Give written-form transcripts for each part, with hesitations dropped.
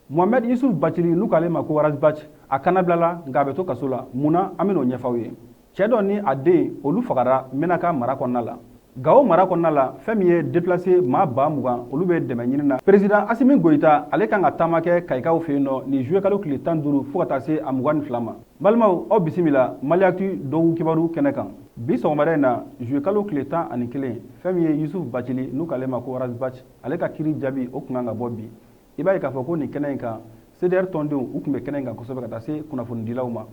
Mohamed Yusuf Bathily n'u k'ale ma ko Razbach a kanabilala nka a bɛ to kaso la mun na an bɛn'o ɲɛf'aw ye. Cɛ dɔ ni a den olu fagara Menaka mara kɔnɔna la. Gao mara kɔnɔna la fɛn min ye déplacé maa 20,000 olu bɛ dɛmɛ ɲini na. Président Assimi Goïta ale kan ka taama kɛ Kayikaw fɛ yen nɔ nin juillet kalo tile 15 fo ka taa se a 22 ma. Balimaw aw bisimila Maliactu dɔgɔkun kibaru kɛnɛ kan. Bi sɔgɔmada in na juillet kalo tile 11 fɛn min ye Yusuf Bathily n'u k'ale ma ko Razbach ale ka kiiri jaabi o kun kan ka bɔ bi. I b'a ye k'a fɔ ko nin kɛnɛ in kan CDR tɔndenw u tun bɛ kɛnɛ in kan kosɛbɛ ka taa se kunnafonidilaw ma.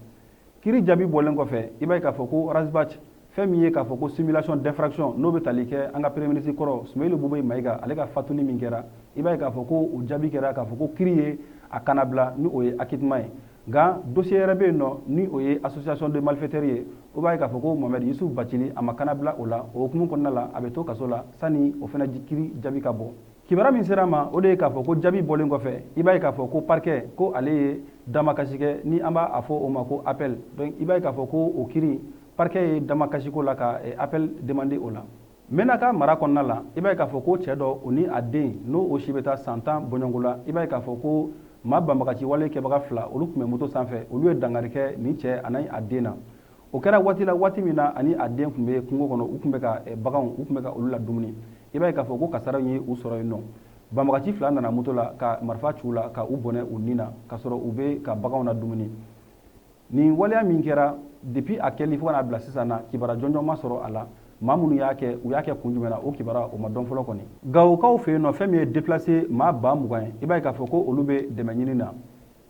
Kiiri jaabi bɔlen kɔfɛ i b'a ye k'a fɔ ko Razbach fɛn min ye k'a fɔ ko simulation d'infraction n'o bɛ tali kɛ an ka premier ministre kɔrɔ Soumaïla Boubèye Maïga ale ka fatuli min kɛra i b'a ye k'a fɔ ko o jaabi kɛra k'a fɔ ko kiiri ye a kanabila ni o ye acquittement ye. Nka dossier yɛrɛ bɛ yen nɔ ni o ye association de malfaiteurs ye o b'a ye k'a fɔ ko Mohamed Yusuf Bathily a ma kanabila o la o hukumu kɔnɔna la a bɛ to kaso la sani o fana kiiri jaabi ka bɔ. Kibaruya min sera ma o de ye k'a fɔ ko jaabi bɔlen kɔfɛ i b'a ye k'a fɔ ko parquet ko ale ye damakasi kɛ ni an b'a fɔ o ma ko appel donc i b'a ye k'a fɔ ko o kiiri parquet ye damakasi ko la ka appel demander o la. Menaka mara kɔnɔna la i b'a ye k'a fɔ ko cɛ dɔ o ni a den n'o o si bɛ taa san 10 bɔɲɔngo la i b'a ye k'a fɔ ko maa banbagaci wale kɛbaga 2 olu tun bɛ moto sanfɛ olu ye dankari kɛ nin cɛ ani a den na. O kɛra waati la waati min na ani a den tun bɛ kungo kɔnɔ u tun bɛ ka baganw u tun bɛ ka olu la dumuni. I b'a ye k'a fɔ ko kasaraw ye u sɔrɔ yen nɔ. Banbagaci 2 nana moto la ka marifa ci u la ka u bɔnɛ u nin na ka sɔrɔ u bɛ ka baganw na dumuni. Nin waleya min kɛra depuis a kɛli fo ka n'a bila sisan na kibaruya jɔnjɔn ma sɔrɔ a la. Maa minnu y'a kɛ u y'a kɛ kun jumɛn na o kibaruya o ma dɔn fɔlɔ kɔni. Gawokaw fɛ yen nɔ fɛn min ye déplacé maa 20,000 ye i b'a ye k'a fɔ ko olu bɛ dɛmɛ ɲini na.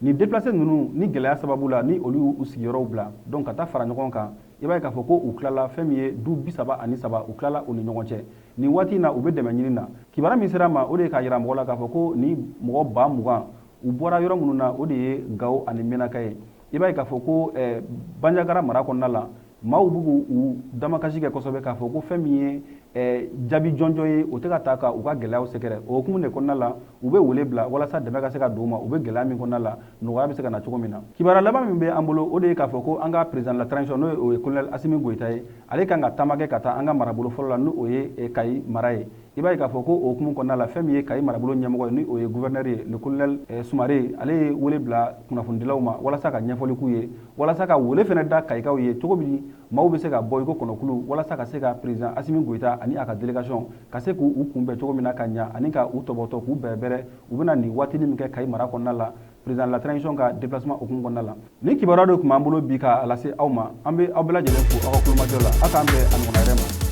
Ni déplacé ninnu ni gɛlɛya sababu la ni olu y'u sigiyɔrɔw bila donc ka taa fara ɲɔgɔn kan i b'a ye k'a fɔ ko u tilala fɛn min ye du 33 u tilala u ni ɲɔgɔn cɛ. Nin waati in na u bɛ dɛmɛ ɲini na. Kibaruya min sera ma o de ye k'a yira mɔgɔ la k'a fɔ ko ni mɔgɔ 20,000 u bɔra yɔrɔ minnu na o de ye Gao ani Menaka ye. I b'a ye k'a fɔ ko Bandiagara mara kɔnɔna la maaw b'u k'u damakasi kɛ kosɛbɛ k'a fɔ ko fɛn min ye jaabi jɔnjɔn ye o tɛ ka taa ka u ka gɛlɛyaw sɛgɛrɛ o hukumu de kɔnɔna la u bɛ wele bila walasa dɛmɛ ka se ka don u ma u bɛ gɛlɛya min kɔnɔna la nɔgɔya bɛ se ka na cogo min na. Kibaruya laban min bɛ an bolo o de ye k'a fɔ ko an ka président de la transition n'o ye o ye colonel Assimi Goïta ye ale kan ka taama kɛ ka taa an ka marabolo fɔlɔ la n'o ye Kayi mara ye. I b'a ye k'a fɔ ko o hukumu kɔnɔna la fɛn min ye Kayi marabolo ɲɛmɔgɔ ye ni o ye gouverneur ye le colonel Soumaré ale ye wele bila kunnafonidilaw ma walasa ka ɲɛfɔli k'u ye walasa ka wele fana da Kayikaw ye cogo min maaw bɛ se ka bɔ i ko kɔnɔkulu walasa ka se ka président Assimi Goïta ani a ka délégation ka se k'u kunbɛn cogo min na ka ɲa ani ka u tɔbɔtɔ k'u bɛrɛbɛrɛ u bɛna nin waatinin min kɛ Kayi mara kɔnɔna la président de la transition ka déplacement hukumu kɔnɔna la. Ni kibaruya de tun b'an bolo bi k'a lase aw ma an bɛ aw bɛɛ lajɛlen fo aw ka kulomajɔ la aw k'an bɛn a ɲɔgɔnna wɛrɛ ma.